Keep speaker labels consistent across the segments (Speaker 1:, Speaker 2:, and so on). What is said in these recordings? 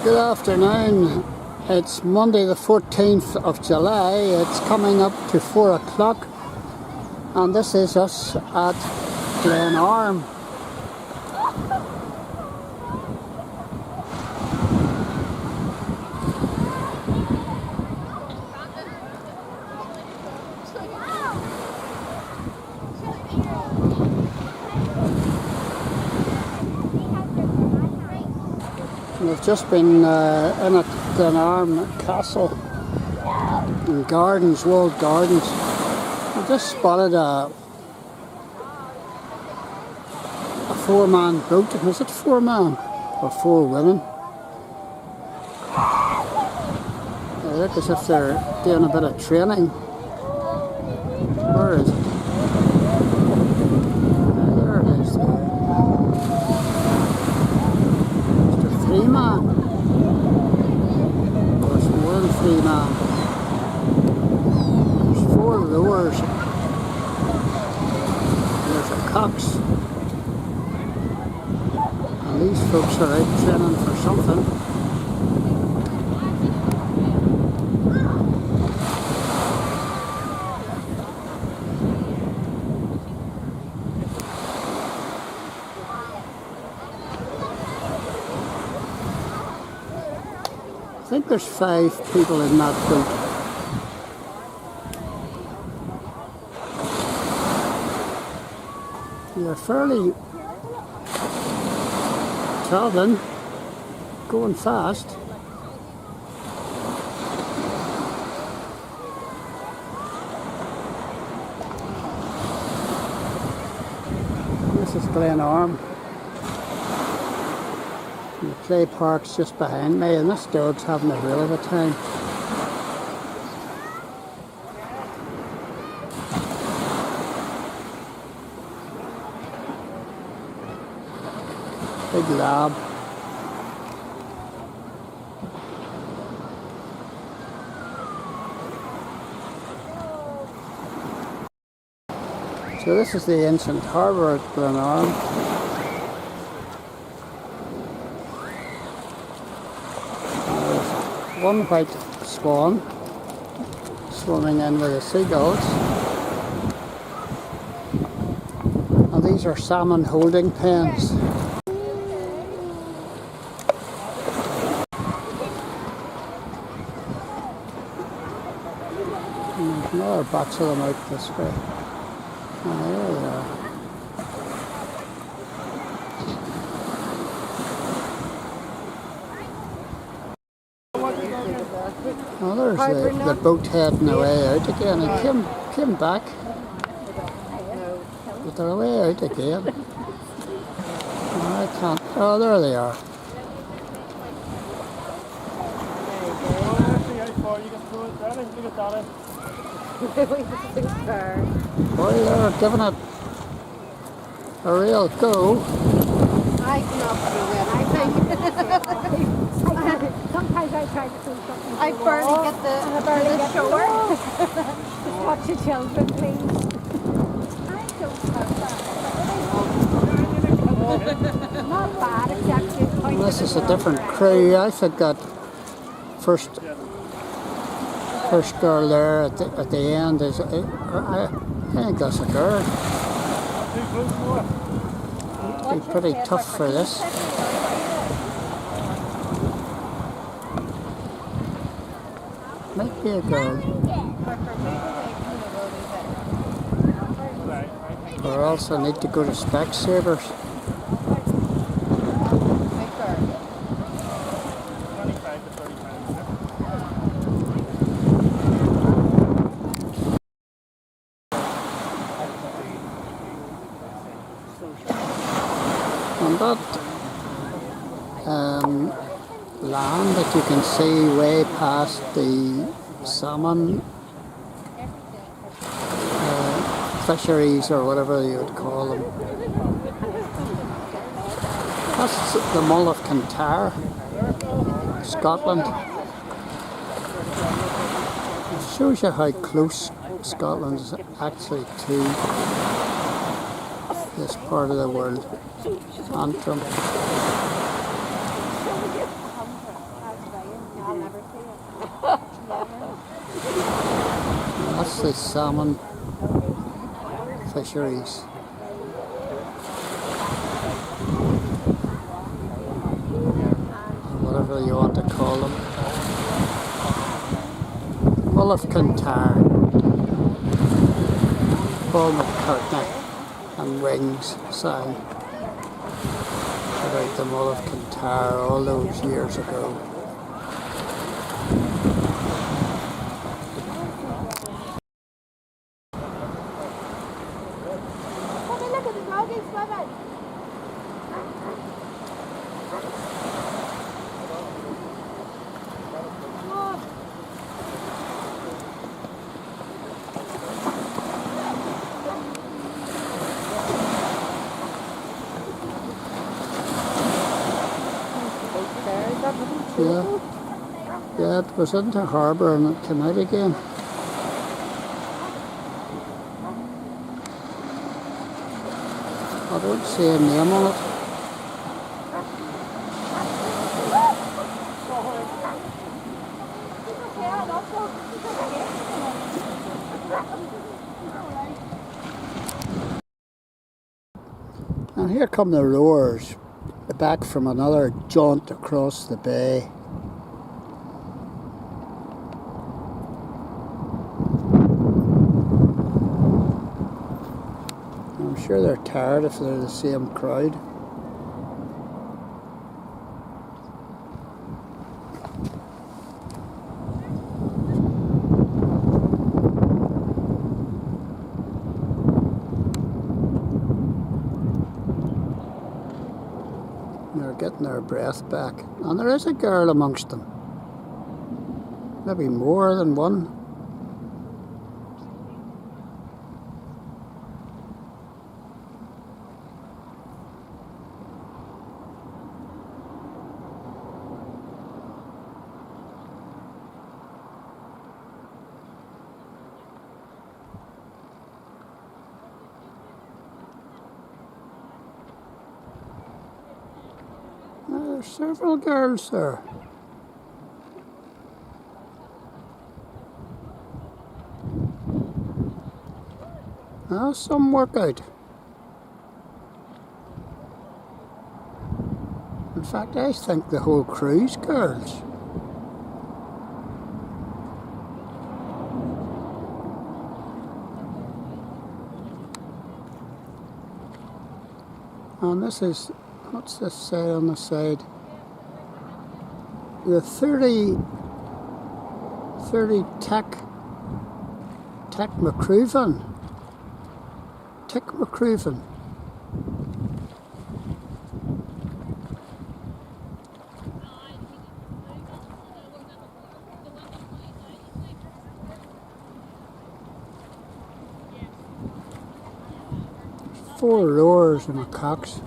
Speaker 1: Good afternoon. It's Monday the 14th of July. It's coming up to 4 o'clock and this is us at Glenarm. We've just been in at Glenarm Castle in Gardens, walled gardens. I just spotted a four-man boat. Was it four-man or four women? They look as if they're doing a bit of training. Where is it? There it is there. Three-man. Oh, it's more than three-man. There's four rowers. There's a cox. And these folks are out training for something. I think there's 5 people in that boat. They're fairly travelling, going fast. This is Glenarm. The play park's just behind me and this dog's having a real of a time. Big lab. So this is the ancient harbour at Glenarm. One white swan swimming in with the seagulls, and these are salmon holding pens. And there's another batch of them out this way. And there they are. Oh, there's the boat heading away out again. It came back, but they're away out again. Oh, I can't. Oh, there they are. Boy, they're giving it a real go.
Speaker 2: I cannot do it. Sometimes I try to do something. I barely get the shore. Just watch the children, please. I don't have that. Not bad, exactly.
Speaker 1: This is a different crew. I think that first girl there at the end is. I think that's a girl. It'd be pretty tough for this. Might be a girl. Or else I need to go to Specsavers. And that land that you can see way past the salmon fisheries or whatever you would call them. That's the Mull of Kintyre, Scotland. It shows you how close Scotland is actually to this part of the world. Antrim. mostly salmon fisheries. Whatever you want to call them. Mull of Kintyre, Paul McCartney and Wings sang about the Mull of Kintyre all those years ago. Yeah, it was into Harbour and it came out again. I don't see a name on it. And here come the rowers, back from another jaunt across the bay. I'm sure they're tired if they're the same crowd. They're getting their breath back. And there is a girl amongst them. Maybe more than one. There's several girls there. Now some workout. In fact, I think the whole crew's girls. And this is, what's this say on the side? The 30 Tech McCruven. Tech McCruven. Four rowers and a cox.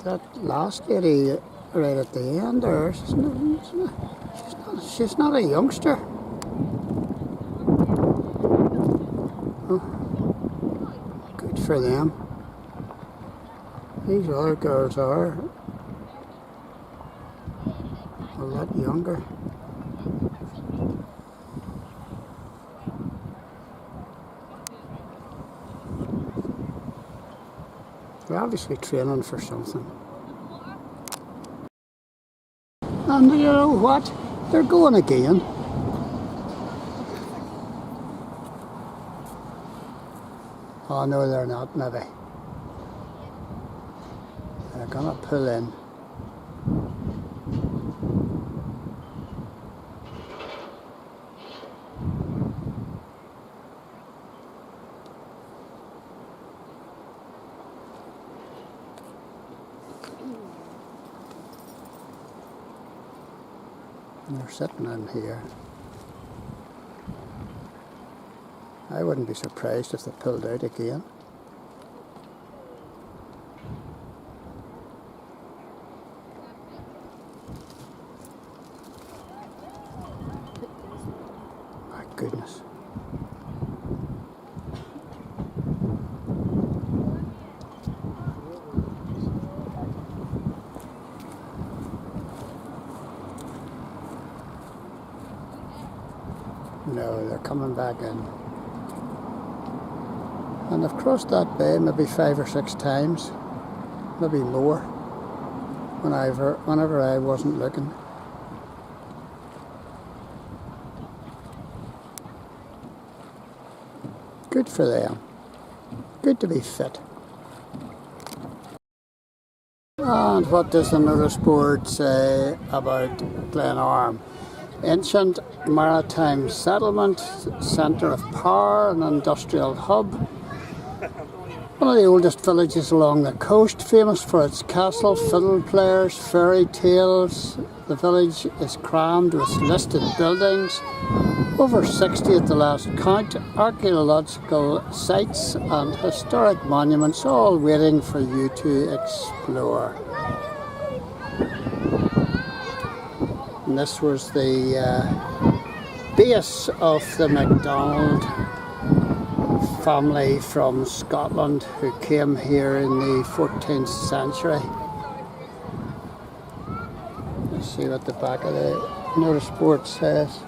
Speaker 1: That last lady right at the end there, she's not a youngster. Oh, good for them. These other girls are a lot younger. They're obviously training for something. And you know what? They're going again. Oh no, they're not, maybe. They're gonna pull in. They're sitting in here. I wouldn't be surprised if they pulled out again. My goodness. coming back in. And I've crossed that bay maybe 5 or 6 times, maybe more, whenever I wasn't looking. Good for them. Good to be fit. And what does the notice board say about Glenarm? Ancient maritime settlement, centre of power and industrial hub. One of the oldest villages along the coast, famous for its castle, fiddle players, fairy tales. The village is crammed with listed buildings, over 60 at the last count, archaeological sites and historic monuments, all waiting for you to explore. And this was the base of the MacDonald family from Scotland who came here in the 14th century. Let's see what the back of the notice board says.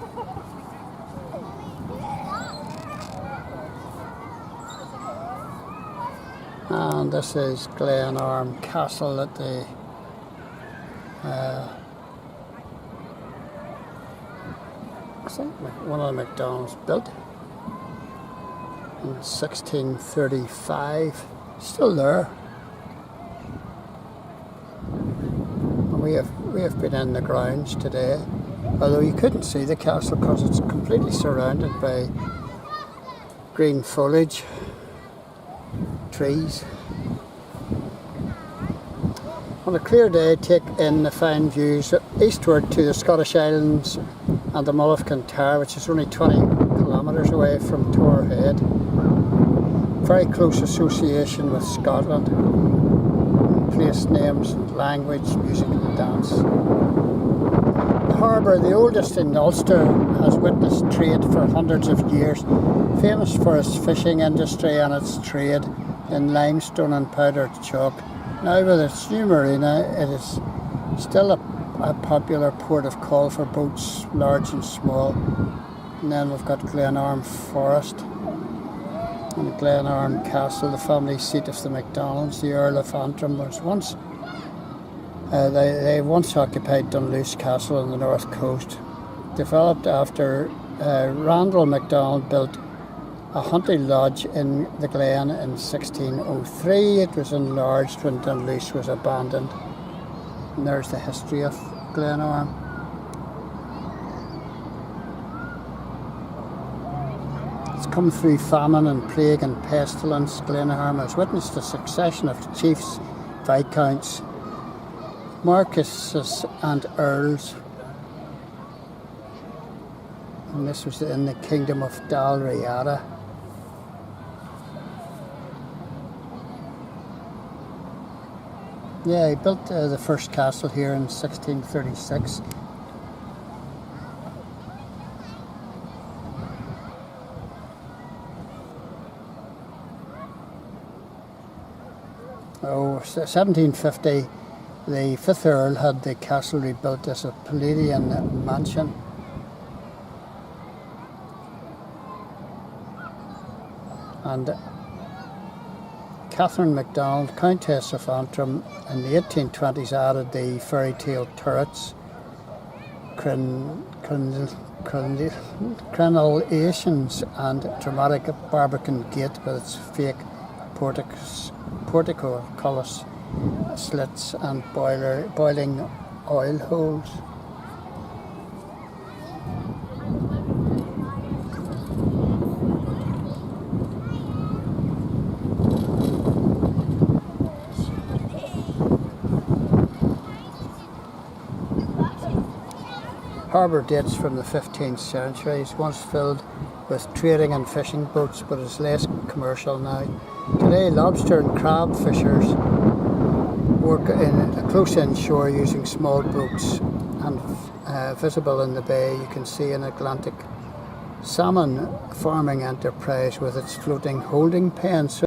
Speaker 1: And this is Glenarm Castle that the I think one of the MacDonalds built in 1635. Still there. And we have been in the grounds today, although you couldn't see the castle because it's completely surrounded by green foliage, trees. On a clear day, take in the fine views eastward to the Scottish Islands and the Mull of Kintyre, which is only 20 kilometres away from Torr Head. Very close association with Scotland. Place names, language, music and dance. The harbour, the oldest in Ulster, has witnessed trade for hundreds of years, famous for its fishing industry and its trade in limestone and powdered chalk. Now with its new marina, it is still a popular port of call for boats, large and small. And then we've got Glenarm Forest and Glenarm Castle, the family seat of the MacDonalds. The Earl of Antrim was once, they once occupied Dunluce Castle on the north coast. Developed after Randall MacDonald built a hunting lodge in the Glen in 1603. It was enlarged when Dunluce was abandoned. And there's the history of Glenarm. It's come through famine and plague and pestilence. Glenarm has witnessed a succession of chiefs, viscounts, marquises and earls. And this was in the kingdom of Dalriada. Yeah, he built the first castle here in 1636. Oh, 1750, the 5th Earl had the castle rebuilt as a Palladian mansion. And Catherine MacDonald, Countess of Antrim, in the 1820s added the fairy tale turrets, crenellations and dramatic Barbican Gate with its fake portcullis, slits and boiling oil holes. Harbour dates from the 15th century. It's once filled with trading and fishing boats, but is less commercial now. Today, lobster and crab fishers work close inshore using small boats, and visible in the bay you can see an Atlantic salmon farming enterprise with its floating holding pens.